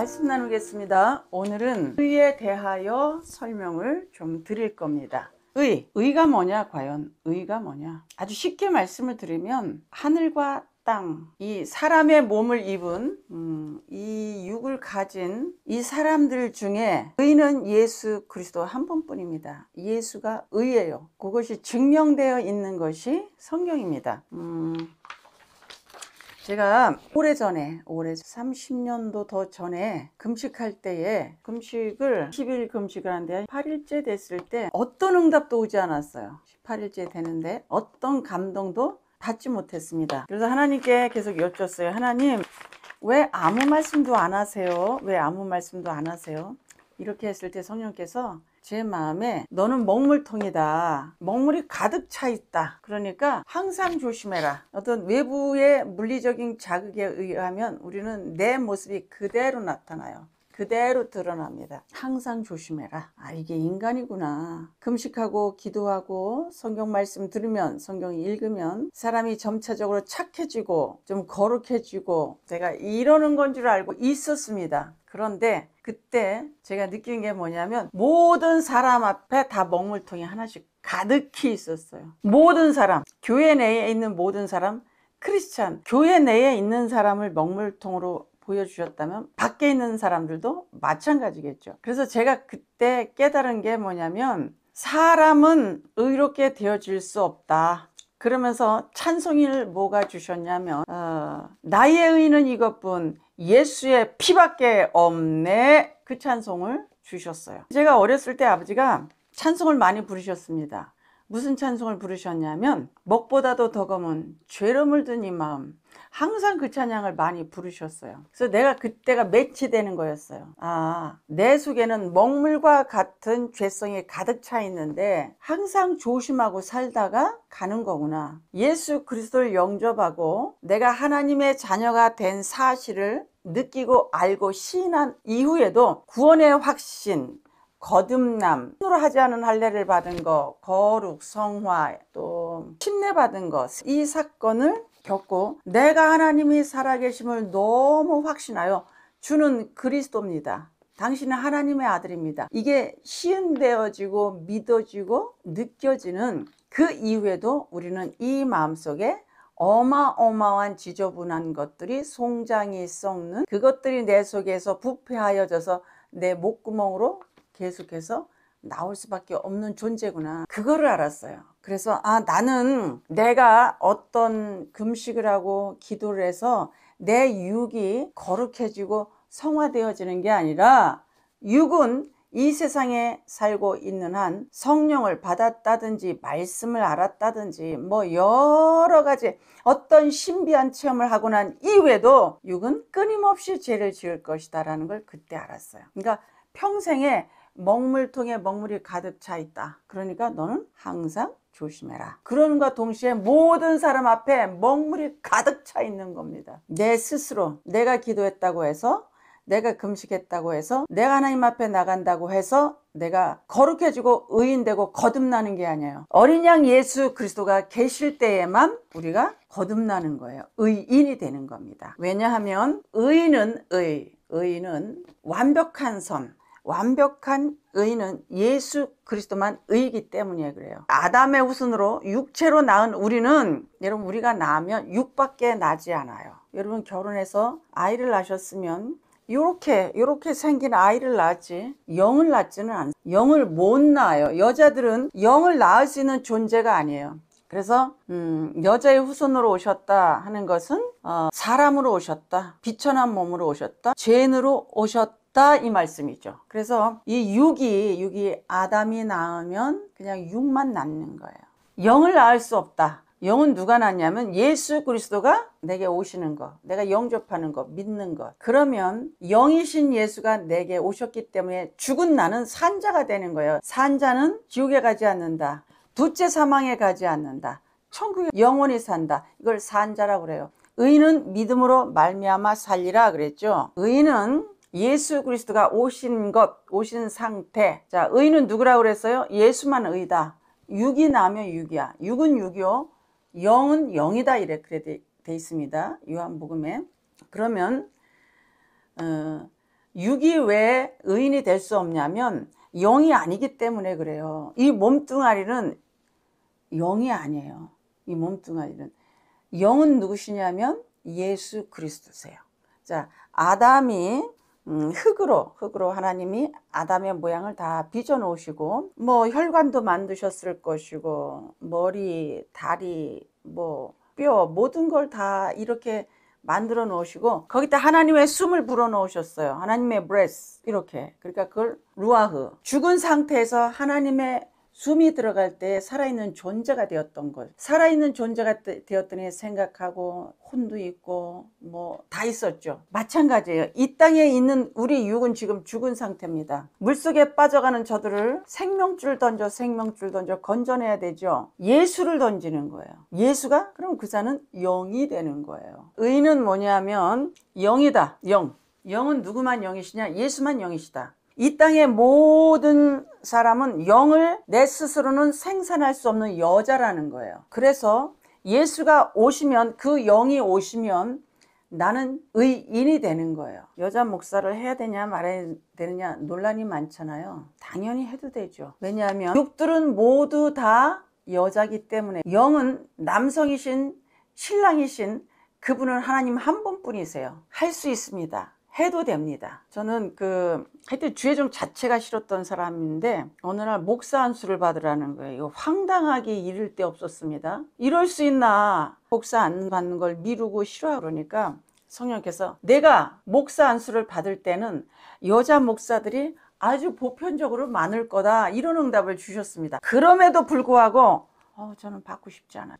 말씀 나누겠습니다. 오늘은 의에 대하여 설명을 좀 드릴 겁니다. 의가 뭐냐? 과연 의가 뭐냐? 아주 쉽게 말씀을 드리면 하늘과 땅, 이 사람의 몸을 입은 이 육을 가진 이 사람들 중에 의는 예수 그리스도 한 분뿐입니다. 예수가 의예요. 그것이 증명되어 있는 것이 성경입니다. 제가 오래전에 30년도 더 전에 금식할 때에 금식을 10일 금식을 하는데 8일째 됐을 때 어떤 응답도 오지 않았어요. 18일째 되는데 어떤 감동도 받지 못했습니다. 그래서 하나님께 계속 여쭙었어요. 하나님, 왜 아무 말씀도 안 하세요? 왜 아무 말씀도 안 하세요? 이렇게 했을 때 성령께서 제 마음에 너는 먹물통이다. 먹물이 가득 차 있다. 그러니까 항상 조심해라. 어떤 외부의 물리적인 자극에 의하면 우리는 내 모습이 그대로 나타나요. 그대로 드러납니다. 항상 조심해라. 아, 이게 인간이구나. 금식하고 기도하고 성경 말씀 들으면, 성경 읽으면 사람이 점차적으로 착해지고 좀 거룩해지고 제가 이러는 건 줄 알고 있었습니다. 그런데 그때 제가 느낀 게 뭐냐면 모든 사람 앞에 다 먹물통이 하나씩 가득히 있었어요. 모든 사람, 교회 내에 있는 모든 사람, 크리스찬, 교회 내에 있는 사람을 먹물통으로 보여주셨다면 밖에 있는 사람들도 마찬가지겠죠. 그래서 제가 그때 깨달은 게 뭐냐면 사람은 의롭게 되어질 수 없다. 그러면서 찬송일 뭐가 주셨냐면 나의 의는 이것뿐 예수의 피밖에 없네. 그 찬송을 주셨어요. 제가 어렸을 때 아버지가 찬송을 많이 부르셨습니다. 무슨 찬송을 부르셨냐면 먹보다도 더 검은 죄로 물든 이 마음, 항상 그 찬양을 많이 부르셨어요. 그래서 내가 그때가 매치되는 거였어요. 아, 내 속에는 먹물과 같은 죄성이 가득 차 있는데 항상 조심하고 살다가 가는 거구나. 예수 그리스도를 영접하고 내가 하나님의 자녀가 된 사실을 느끼고 알고 시인한 이후에도 구원의 확신, 거듭남, 으로 하지 않은 할례를 받은 거, 거룩, 성화, 또 침례 받은 것, 이 사건을 겪고 내가 하나님이 살아계심을 너무 확신하여 주는 그리스도입니다. 당신은 하나님의 아들입니다. 이게 시인되어지고 믿어지고 느껴지는 그 이후에도 우리는 이 마음속에 어마어마한 지저분한 것들이 송장이 썩는 그것들이 내 속에서 부패하여져서 내 목구멍으로 계속해서 나올 수밖에 없는 존재구나. 그거를 알았어요. 그래서 나는 내가 어떤 금식을 하고 기도를 해서 내 육이 거룩해지고 성화되어지는 게 아니라 육은 이 세상에 살고 있는 한 성령을 받았다든지 말씀을 알았다든지 뭐 여러 가지 어떤 신비한 체험을 하고 난 이후에도 육은 끊임없이 죄를 지을 것이다 라는 걸 그때 알았어요. 그러니까 평생에 먹물통에 먹물이 가득 차 있다. 그러니까 너는 항상 조심해라. 그런과 동시에 모든 사람 앞에 먹물이 가득 차 있는 겁니다. 내 스스로 내가 기도했다고 해서 내가 금식했다고 해서 내가 하나님 앞에 나간다고 해서 내가 거룩해지고 의인되고 거듭나는 게 아니에요. 어린 양 예수 그리스도가 계실 때에만 우리가 거듭나는 거예요. 의인이 되는 겁니다. 왜냐하면 의인은 완벽한 선, 완벽한 의인은 예수 그리스도만 의이기 때문에 그래요. 아담의 후손으로 육체로 낳은 우리는 여러분 우리가 낳으면 육밖에 나지 않아요. 여러분 결혼해서 아이를 낳으셨으면 요렇게 생긴 아이를 낳지 영을 낳지는 않아요. 영을 못 낳아요. 여자들은 영을 낳을 수 있는 존재가 아니에요. 그래서 여자의 후손으로 오셨다 하는 것은 사람으로 오셨다, 비천한 몸으로 오셨다, 죄인으로 오셨다 이 말씀이죠. 그래서 이 육이 아담이 낳으면 그냥 육만 낳는 거예요. 영을 낳을 수 없다. 영은 누가 낳냐면 예수 그리스도가 내게 오시는 것, 내가 영접하는 것, 믿는 것. 그러면 영이신 예수가 내게 오셨기 때문에 죽은 나는 산자가 되는 거예요. 산자는 지옥에 가지 않는다. 둘째 사망에 가지 않는다. 천국에 영원히 산다. 이걸 산자라고 그래요. 의인은 믿음으로 말미암아 살리라 그랬죠. 의인은 예수 그리스도가 오신 것, 오신 상태. 자, 의인은 누구라고 그랬어요? 예수만 의다. 육이 나면 육이야. 육은 육이요. 영은 영이다 이래 그래 돼 있습니다. 요한복음에. 그러면 육이 왜 의인이 될 수 없냐면 영이 아니기 때문에 그래요. 이 몸뚱아리는 영이 아니에요. 이 몸뚱아리는. 영은 누구시냐면 예수 그리스도세요. 자, 아담이 흙으로 하나님이 아담의 모양을 다 빚어 놓으시고 뭐 혈관도 만드셨을 것이고 머리, 다리, 뭐 뼈 모든 걸 다 이렇게 만들어 놓으시고 거기다 하나님의 숨을 불어 넣으셨어요. 하나님의 breath 이렇게. 그러니까 그걸 루아흐. 죽은 상태에서 하나님의 숨이 들어갈 때 살아있는 존재가 되었던 것. 살아있는 존재가 되었더니 생각하고 혼도 있고 뭐 다 있었죠. 마찬가지예요. 이 땅에 있는 우리 육은 지금 죽은 상태입니다. 물속에 빠져가는 저들을 생명줄 던져 건져내야 되죠. 예수를 던지는 거예요. 예수가? 그럼 그 자는 영이 되는 거예요. 의는 뭐냐면 영이다. 영. 영은 누구만 영이시냐? 예수만 영이시다. 이 땅의 모든 사람은 영을 내 스스로는 생산할 수 없는 여자라는 거예요. 그래서 예수가 오시면 그 영이 오시면 나는 의인이 되는 거예요. 여자 목사를 해야 되냐 말아야 되느냐 논란이 많잖아요. 당연히 해도 되죠. 왜냐하면 육들은 모두 다 여자기 때문에 영은 남성이신 신랑이신 그분은 하나님 한 분뿐이세요. 할 수 있습니다. 해도 됩니다. 저는 하여튼 주의종 자체가 싫었던 사람인데 어느 날 목사 안수를 받으라는 거예요. 이거 황당하게 이를 데 없었습니다. 이럴 수 있나? 목사 안 받는 걸 미루고 싫어하고 그러니까 성령께서 내가 목사 안수를 받을 때는 여자 목사들이 아주 보편적으로 많을 거다 이런 응답을 주셨습니다. 그럼에도 불구하고 저는 받고 싶지 않아요.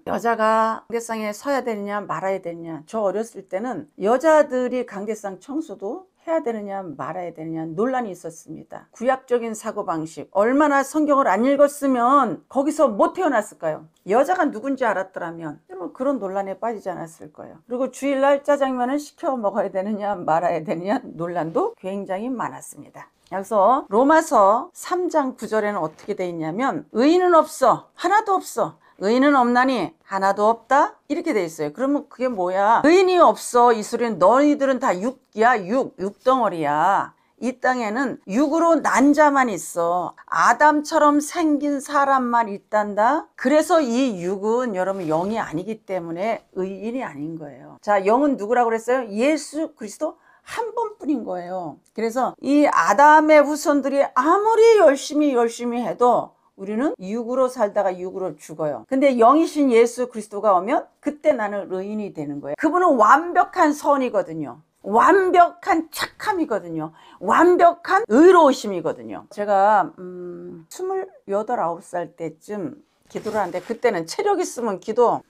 여자가 강대상에 서야 되느냐 말아야 되느냐. 저 어렸을 때는 여자들이 강대상 청소도 해야 되느냐 말아야 되느냐 논란이 있었습니다. 구약적인 사고방식. 얼마나 성경을 안 읽었으면 거기서 못 태어났을까요? 여자가 누군지 알았더라면 여러분 그런 논란에 빠지지 않았을 거예요. 그리고 주일날 짜장면을 시켜 먹어야 되느냐 말아야 되느냐 논란도 굉장히 많았습니다. 그래서 로마서 3장 9절에는 어떻게 돼 있냐면 의인은 없어 하나도 없어 의인은 없나니 하나도 없다 이렇게 돼 있어요. 그러면 그게 뭐야? 의인이 없어 이 소리는 너희들은 다 육이야. 육덩어리야. 이 땅에는 육으로 난 자만 있어. 아담처럼 생긴 사람만 있단다. 그래서 이 육은 여러분 영이 아니기 때문에 의인이 아닌 거예요. 자, 영은 누구라고 그랬어요? 예수 그리스도 한 번뿐인 거예요. 그래서 이 아담의 후손들이 아무리 열심히 해도 우리는 육으로 살다가 육으로 죽어요. 근데 영이신 예수 그리스도가 오면 그때 나는 의인이 되는 거예요. 그분은 완벽한 선이거든요. 완벽한 착함이거든요. 완벽한 의로우심이거든요. 제가 28, 29살 때쯤 기도를 하는데 그때는 체력 있으면 기도,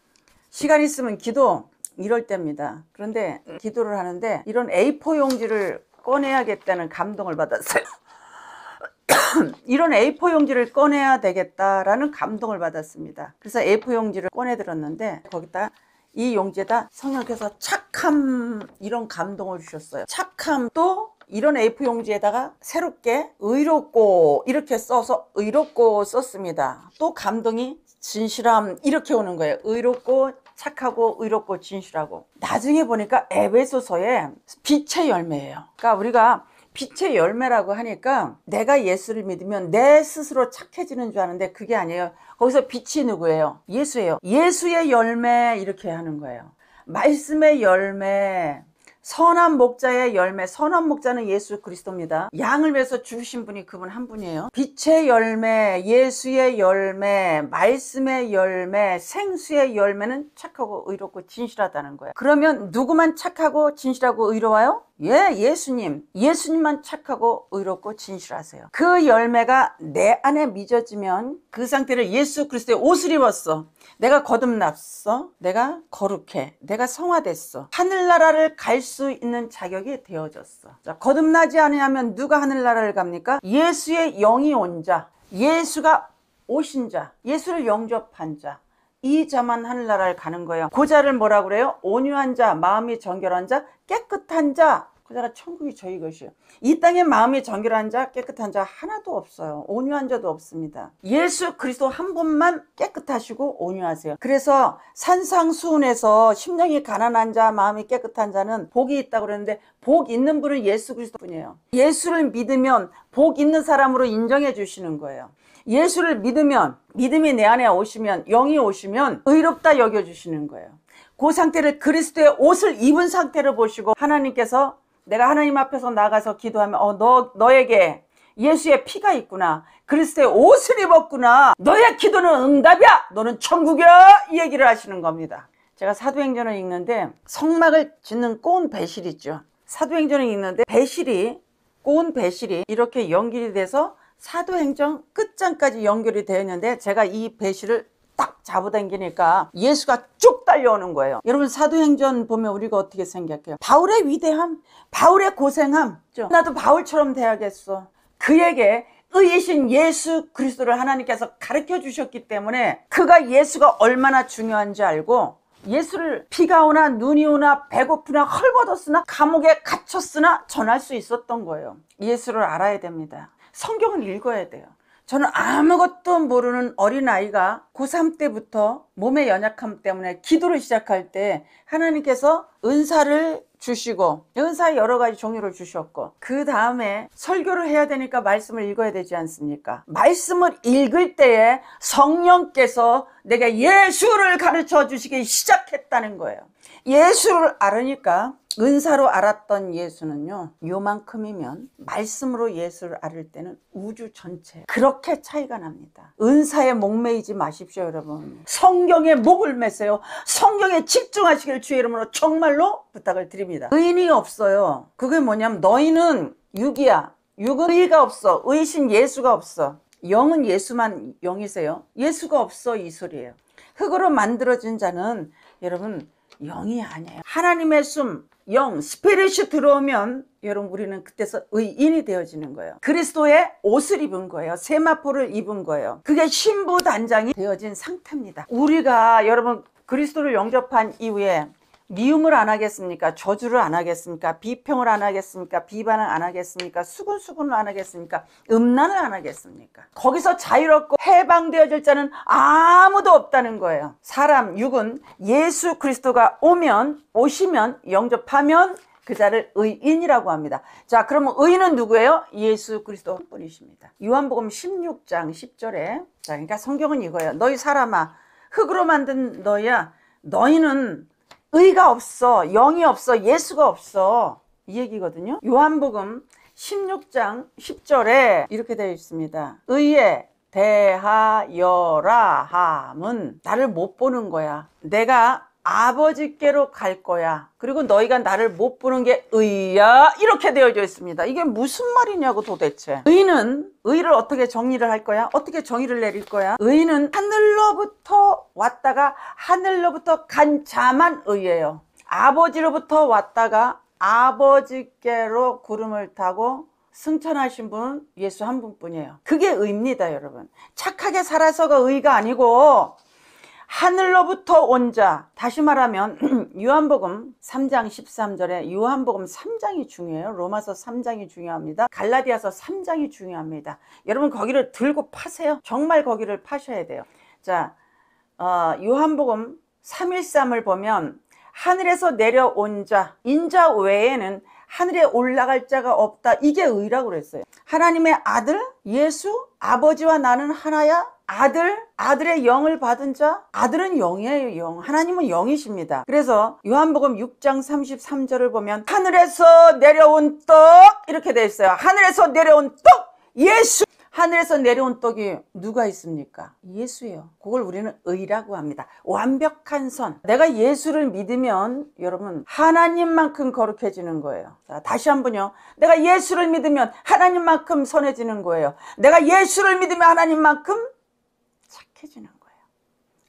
시간 있으면 기도 이럴 때입니다. 그런데 기도를 하는데 이런 A4 용지를 꺼내야겠다는 감동을 받았어요. 이런 A4 용지를 꺼내야 되겠다라는 감동을 받았습니다. 그래서 A4 용지를 꺼내 들었는데 거기다 이 용지에다 성령께서 착함 이런 감동을 주셨어요. 착함 또 이런 A4 용지에다가 새롭게 의롭고 이렇게 써서 의롭고 썼습니다. 또 감동이 진실함 이렇게 오는 거예요. 의롭고 착하고 의롭고 진실하고. 나중에 보니까 에베소서에 빛의 열매예요. 그러니까 우리가 빛의 열매라고 하니까 내가 예수를 믿으면 내 스스로 착해지는 줄 아는데 그게 아니에요. 거기서 빛이 누구예요? 예수예요. 예수의 열매 이렇게 하는 거예요. 말씀의 열매, 선한 목자의 열매. 선한 목자는 예수 그리스도입니다. 양을 위해서 죽으신 분이 그분 한 분이에요. 빛의 열매, 예수의 열매, 말씀의 열매, 생수의 열매는 착하고 의롭고 진실하다는 거예요. 그러면 누구만 착하고 진실하고 의로워요? 예수님만 착하고 의롭고 진실하세요. 그 열매가 내 안에 맺어지면 그 상태를 예수 그리스도의 옷을 입었어. 내가 거듭났어. 내가 거룩해. 내가 성화됐어. 하늘나라를 갈 수 있는 자격이 되어졌어. 자, 거듭나지 않으면 누가 하늘나라를 갑니까? 예수의 영이 온 자, 예수가 오신 자, 예수를 영접한 자, 이 자만 하늘나라를 가는 거예요. 그 자를 뭐라고 그래요? 온유한 자, 마음이 정결한 자, 깨끗한 자. 내가 천국이 저희 것이요. 이 땅에 마음이 정결한 자 깨끗한 자 하나도 없어요. 온유한 자도 없습니다. 예수 그리스도 한 분만 깨끗하시고 온유하세요. 그래서 산상수훈에서 심령이 가난한 자 마음이 깨끗한 자는 복이 있다고 그러는데 복 있는 분은 예수 그리스도 뿐이에요. 예수를 믿으면 복 있는 사람으로 인정해 주시는 거예요. 예수를 믿으면 믿음이 내 안에 오시면 영이 오시면 의롭다 여겨주시는 거예요. 그 상태를 그리스도의 옷을 입은 상태를 보시고 하나님께서 내가 하나님 앞에서 나가서 기도하면 너에게 예수의 피가 있구나. 그리스도의 옷을 입었구나. 너의 기도는 응답이야. 너는 천국이야. 이 얘기를 하시는 겁니다. 제가 사도행전을 읽는데 성막을 짓는 꼬운 배실 있죠. 사도행전을 읽는데 꼬운 배실이 이렇게 연결이 돼서 사도행전 끝장까지 연결이 되어 있는데 제가 이 배실을 딱 잡아당기니까 예수가 쭉 달려오는 거예요. 여러분 사도행전 보면 우리가 어떻게 생각해요? 바울의 위대함, 바울의 고생함. 나도 바울처럼 돼야겠어. 그에게 의이신 예수 그리스도를 하나님께서 가르쳐 주셨기 때문에 그가 예수가 얼마나 중요한지 알고 예수를 비가 오나 눈이 오나 배고프나 헐벗었으나 감옥에 갇혔으나 전할 수 있었던 거예요. 예수를 알아야 됩니다. 성경을 읽어야 돼요. 저는 아무것도 모르는 어린아이가 고3 때부터 몸의 연약함 때문에 기도를 시작할 때 하나님께서 은사를 주시고 은사의 여러 가지 종류를 주셨고 그 다음에 설교를 해야 되니까 말씀을 읽어야 되지 않습니까? 말씀을 읽을 때에 성령께서 내게 예수를 가르쳐 주시기 시작했다는 거예요. 예수를 알으니까 은사로 알았던 예수는요 요만큼이면 말씀으로 예수를 알을 때는 우주 전체 그렇게 차이가 납니다. 은사에 목매이지 마십시오. 여러분 성경에 목을 매세요. 성경에 집중하시길 주의 이름으로 정말로 부탁을 드립니다. 의인이 없어요. 그게 뭐냐면 너희는 육이야. 육은 의가 없어. 의이신 예수가 없어. 영은 예수만 영이세요. 예수가 없어 이 소리예요. 흙으로 만들어진 자는 여러분 영이 아니에요. 하나님의 숨 영, 스피릿이 들어오면 여러분 우리는 그때서 의인이 되어지는 거예요. 그리스도의 옷을 입은 거예요. 세마포를 입은 거예요. 그게 신부단장이 되어진 상태입니다. 우리가 여러분 그리스도를 영접한 이후에 미움을 안 하겠습니까? 저주를 안 하겠습니까? 비평을 안 하겠습니까? 비반을 안 하겠습니까? 수군수군을 안 하겠습니까? 음란을 안 하겠습니까? 거기서 자유롭고 해방되어질 자는 아무도 없다는 거예요. 사람 육은 예수 그리스도가 오시면 영접하면 그 자를 의인이라고 합니다. 자, 그러면 의인은 누구예요? 예수 그리스도 한 분이십니다. 요한복음 16장 10절에 자, 그러니까 성경은 이거예요. 너희 사람아 흙으로 만든 너희야 너희는 의가 없어. 영이 없어. 예수가 없어. 이 얘기거든요. 요한복음 16장 10절에 이렇게 되어 있습니다. 의에 대하여라 함은 나를 못 보는 거야. 내가 아버지께로 갈 거야. 그리고 너희가 나를 못 보는 게 의야. 이렇게 되어져 있습니다. 이게 무슨 말이냐고 도대체. 의를 어떻게 정리를 할 거야? 어떻게 정의를 내릴 거야? 의는 하늘로부터 왔다가 하늘로부터 간 자만 의예요. 아버지로부터 왔다가 아버지께로 구름을 타고 승천하신 분은 예수 한 분뿐이에요. 그게 의입니다, 여러분. 착하게 살아서가 의가 아니고 하늘로부터 온 자, 다시 말하면 요한복음 3장 13절에 요한복음 3장이 중요해요. 로마서 3장이 중요합니다. 갈라디아서 3장이 중요합니다. 여러분 거기를 들고 파세요. 정말 거기를 파셔야 돼요. 자, 요한복음 3:13을 보면 하늘에서 내려온 자, 인자 외에는 하늘에 올라갈 자가 없다. 이게 의라고 그랬어요. 하나님의 아들 예수, 아버지와 나는 하나야. 아들의 영을 받은 자, 아들은 영이에요. 영. 하나님은 영이십니다. 그래서 요한복음 6장 33절을 보면 하늘에서 내려온 떡 이렇게 되어 있어요. 하늘에서 내려온 떡 예수. 하늘에서 내려온 떡이 누가 있습니까? 예수예요. 그걸 우리는 의라고 합니다. 완벽한 선. 내가 예수를 믿으면 여러분 하나님만큼 거룩해지는 거예요. 자, 다시 한번요. 내가 예수를 믿으면 하나님만큼 선해지는 거예요. 내가 예수를 믿으면 하나님만큼 착해지는 거예요.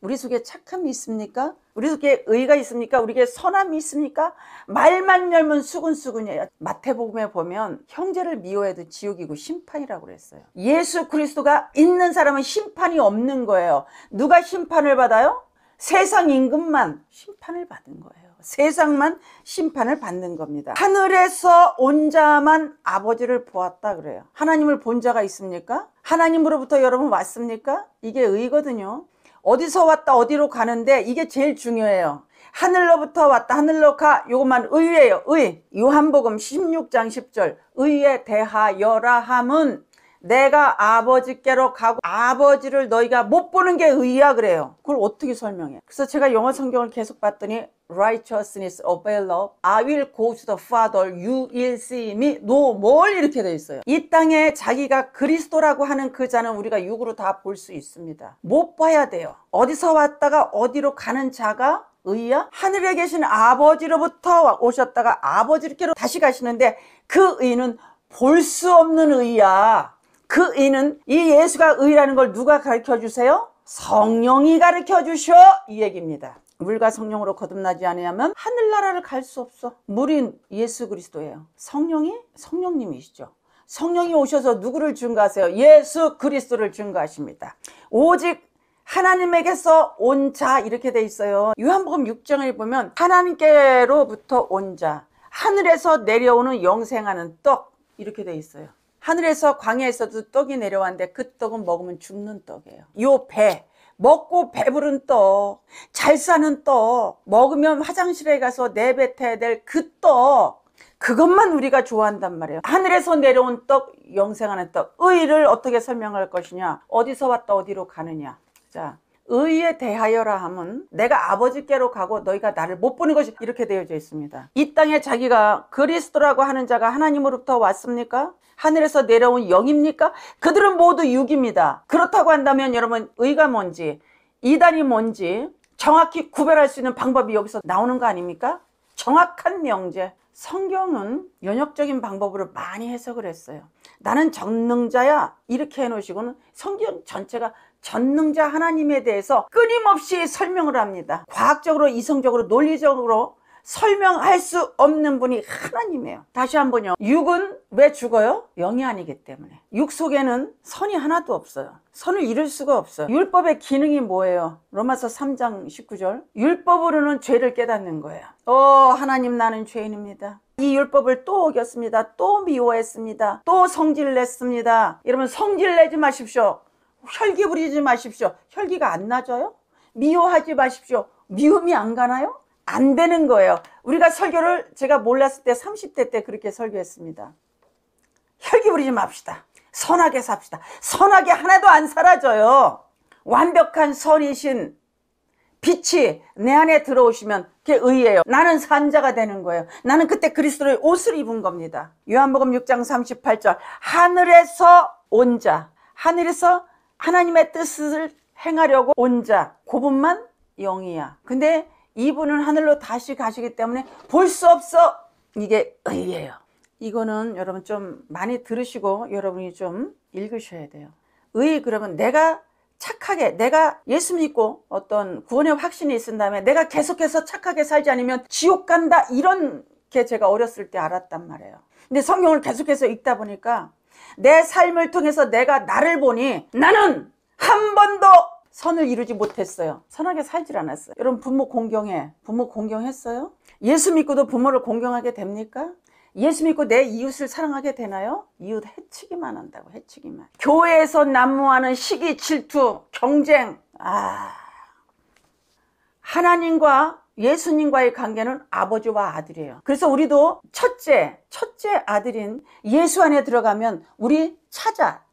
우리 속에 착함이 있습니까? 우리 속에 의가 있습니까? 우리에게 선함이 있습니까? 말만 열면 수군수군이에요. 마태복음에 보면 형제를 미워해도 지옥이고 심판이라고 그랬어요. 예수 그리스도가 있는 사람은 심판이 없는 거예요. 누가 심판을 받아요? 세상 임금만 심판을 받은 거예요. 세상만 심판을 받는 겁니다. 하늘에서 온 자만 아버지를 보았다 그래요. 하나님을 본 자가 있습니까? 하나님으로부터 여러분 왔습니까? 이게 의거든요. 어디서 왔다 어디로 가는데 이게 제일 중요해요. 하늘로부터 왔다 하늘로 가, 요것만 의예요. 의. 요한복음 16장 10절 의에 대하여라 함은 내가 아버지께로 가고 아버지를 너희가 못 보는 게 의야 그래요. 그걸 어떻게 설명해? 그래서 제가 영어 성경을 계속 봤더니 righteousness avail of I will go to the Father you will see me no more 이렇게 돼 있어요. 이 땅에 자기가 그리스도라고 하는 그 자는 우리가 육으로 다 볼 수 있습니다. 못 봐야 돼요. 어디서 왔다가 어디로 가는 자가 의야? 하늘에 계신 아버지로부터 오셨다가 아버지께로 다시 가시는데 그 의는 볼 수 없는 의야. 그 의는 이 예수가 의라는 걸 누가 가르쳐 주세요? 성령이 가르쳐 주셔 이 얘기입니다. 물과 성령으로 거듭나지 아니하면 하늘나라를 갈 수 없어. 물이 예수 그리스도예요. 성령이 성령님이시죠. 성령이 오셔서 누구를 증거하세요? 예수 그리스도를 증거하십니다. 오직 하나님에게서 온 자 이렇게 돼 있어요. 요한복음 6장을 보면 하나님께로부터 온 자, 하늘에서 내려오는 영생하는 떡 이렇게 돼 있어요. 하늘에서 광야에서도 떡이 내려왔는데 그 떡은 먹으면 죽는 떡이에요. 요 배, 먹고 배부른 떡, 잘 사는 떡, 먹으면 화장실에 가서 내뱉어야 될 그 떡, 그것만 우리가 좋아한단 말이에요. 하늘에서 내려온 떡, 영생하는 떡. 의를 어떻게 설명할 것이냐? 어디서 왔다 어디로 가느냐? 자, 의에 대하여라 함은 내가 아버지께로 가고 너희가 나를 못 보는 것이 이렇게 되어져 있습니다. 이 땅에 자기가 그리스도라고 하는 자가 하나님으로부터 왔습니까? 하늘에서 내려온 영입니까? 그들은 모두 육입니다. 그렇다고 한다면 여러분 의가 뭔지 이단이 뭔지 정확히 구별할 수 있는 방법이 여기서 나오는 거 아닙니까? 정확한 명제. 성경은 연역적인 방법으로 많이 해석을 했어요. 나는 전능자야 이렇게 해놓으시고는 성경 전체가 전능자 하나님에 대해서 끊임없이 설명을 합니다. 과학적으로 이성적으로 논리적으로 설명할 수 없는 분이 하나님이에요. 다시 한번요. 육은 왜 죽어요? 영이 아니기 때문에. 육 속에는 선이 하나도 없어요. 선을 이룰 수가 없어요. 율법의 기능이 뭐예요? 로마서 3장 19절 율법으로는 죄를 깨닫는 거예요. 하나님 나는 죄인입니다. 이 율법을 또 어겼습니다. 또 미워했습니다. 또 성질냈습니다. 여러분 성질내지 마십시오. 혈기 부리지 마십시오. 혈기가 안 나져요? 미워하지 마십시오. 미움이 안 가나요? 안 되는 거예요. 우리가 설교를 제가 몰랐을 때 30대 때 그렇게 설교했습니다. 혈기 부리지 맙시다. 선하게 삽시다. 선하게 하나도 안 사라져요. 완벽한 선이신 빛이 내 안에 들어오시면 그게 의예요. 나는 산자가 되는 거예요. 나는 그때 그리스도의 옷을 입은 겁니다. 요한복음 6장 38절 하늘에서 온 자, 하늘에서 하나님의 뜻을 행하려고 온 자, 그분만 영이야. 근데 이분은 하늘로 다시 가시기 때문에 볼 수 없어. 이게 의예요. 이거는 여러분 좀 많이 들으시고 여러분이 좀 읽으셔야 돼요. 의 그러면 내가 착하게 내가 예수 믿고 어떤 구원의 확신이 있은 다음에 내가 계속해서 착하게 살지 않으면 지옥 간다 이런 게 제가 어렸을 때 알았단 말이에요. 근데 성경을 계속해서 읽다 보니까 내 삶을 통해서 내가 나를 보니 나는 한 번도 선을 이루지 못했어요. 선하게 살질 않았어요. 여러분 부모 공경해. 부모 공경했어요? 예수 믿고도 부모를 공경하게 됩니까? 예수 믿고 내 이웃을 사랑하게 되나요? 이웃 해치기만 한다고 해치기만. 교회에서 난무하는 시기, 질투, 경쟁. 하나님과 예수님과의 관계는 아버지와 아들이에요. 그래서 우리도 첫째 아들인 예수 안에 들어가면 우리 찾아.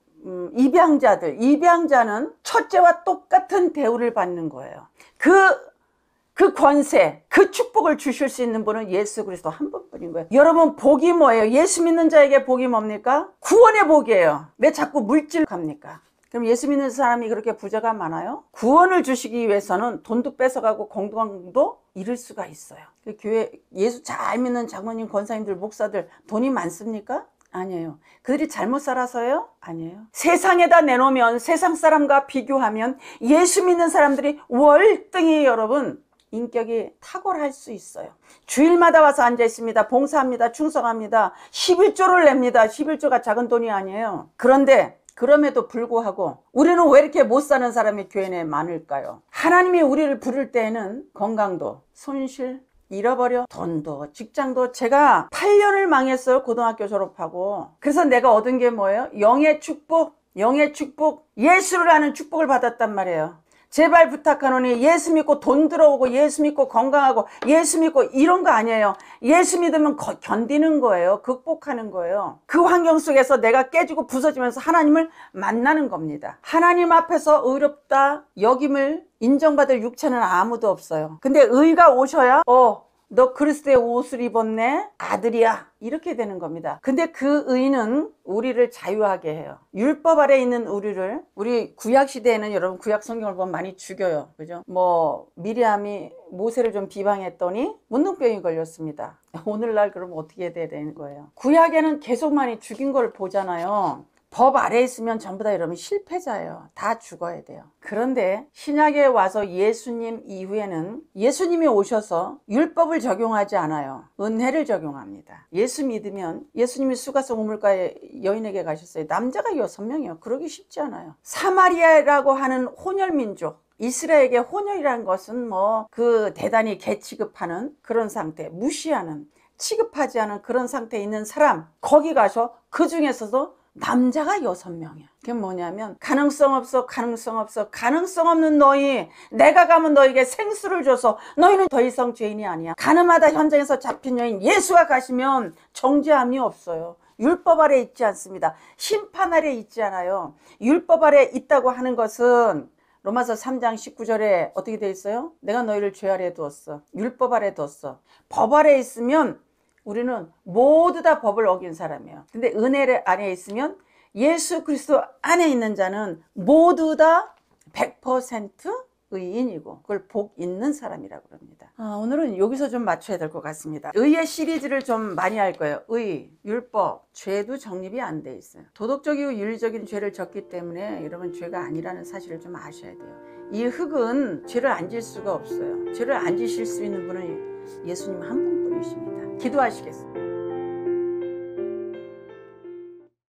입양자는 첫째와 똑같은 대우를 받는 거예요. 그 권세, 그 축복을 주실 수 있는 분은 예수 그리스도 한 분뿐인 거예요. 여러분 복이 뭐예요? 예수 믿는 자에게 복이 뭡니까? 구원의 복이에요. 왜 자꾸 물질 갑니까? 그럼 예수 믿는 사람이 그렇게 부자가 많아요? 구원을 주시기 위해서는 돈도 뺏어가고 건강도 잃을 수가 있어요. 그 교회 예수 잘 믿는 장로님, 권사님들, 목사들 돈이 많습니까? 아니에요. 그들이 잘못 살아서요? 아니에요. 세상에다 내놓으면 세상 사람과 비교하면 예수 믿는 사람들이 월등히 여러분 인격이 탁월할 수 있어요. 주일마다 와서 앉아 있습니다. 봉사합니다. 충성합니다. 11조를 냅니다. 11조가 작은 돈이 아니에요. 그런데 그럼에도 불구하고 우리는 왜 이렇게 못 사는 사람이 교회 내에 많을까요? 하나님이 우리를 부를 때에는 건강도, 손실, 잃어버려, 돈도, 직장도. 제가 8년을 망했어요. 고등학교 졸업하고. 그래서 내가 얻은 게 뭐예요? 영의 축복, 영의 축복, 예수를 아는 축복을 받았단 말이에요. 제발 부탁하노니 예수 믿고 돈 들어오고 예수 믿고 건강하고 예수 믿고 이런 거 아니에요. 예수 믿으면 견디는 거예요. 극복하는 거예요. 그 환경 속에서 내가 깨지고 부서지면서 하나님을 만나는 겁니다. 하나님 앞에서 의롭다 여김을 인정받을 육체는 아무도 없어요. 근데 의가 오셔야 너 그리스도의 옷을 입었네? 아들이야. 이렇게 되는 겁니다. 근데 그 의는 우리를 자유하게 해요. 율법 아래 있는 우리 구약 시대에는 여러분 구약 성경을 보면 많이 죽여요. 그죠? 미리암이 모세를 좀 비방했더니 문둥병이 걸렸습니다. 오늘날 그럼 어떻게 돼야 되는 거예요? 구약에는 계속 많이 죽인 걸 보잖아요. 법 아래에 있으면 전부 다 여러분 실패자예요. 다 죽어야 돼요. 그런데 신약에 와서 예수님 이후에는 예수님이 오셔서 율법을 적용하지 않아요. 은혜를 적용합니다. 예수 믿으면 예수님이 수가성 우물가에 여인에게 가셨어요. 남자가 6명이에요. 그러기 쉽지 않아요. 사마리아라고 하는 혼혈민족, 이스라엘에게 혼혈이라는 것은 그 대단히 개취급하는 그런 상태, 무시하는, 취급하지 않은 그런 상태에 있는 사람, 거기 가서 그 중에서도 남자가 6명이야. 그게 뭐냐면 가능성 없어, 가능성 없어, 가능성 없는 너희, 내가 가면 너에게 생수를 줘서 너희는 더 이상 죄인이 아니야. 가늠하다 현장에서 잡힌 여인 예수가 가시면 정죄함이 없어요. 율법 아래 있지 않습니다. 심판 아래 있지 않아요. 율법 아래 있다고 하는 것은 로마서 3장 19절에 어떻게 돼 있어요? 내가 너희를 죄 아래 두었어. 율법 아래 두었어. 법 아래 있으면 우리는 모두 다 법을 어긴 사람이에요. 근데 은혜 안에 있으면 예수 그리스도 안에 있는 자는 모두 다 100% 의인이고 그걸 복 있는 사람이라고 합니다. 오늘은 여기서 좀 맞춰야 될 것 같습니다. 의의 시리즈를 좀 많이 할 거예요. 의, 율법, 죄도 정립이 안 돼 있어요. 도덕적이고 윤리적인 죄를 졌기 때문에 여러분 죄가 아니라는 사실을 좀 아셔야 돼요. 이 흙은 죄를 안 질 수가 없어요. 죄를 안 지실 수 있는 분은 예수님 한 분뿐이십니다. 기도하시겠습니다.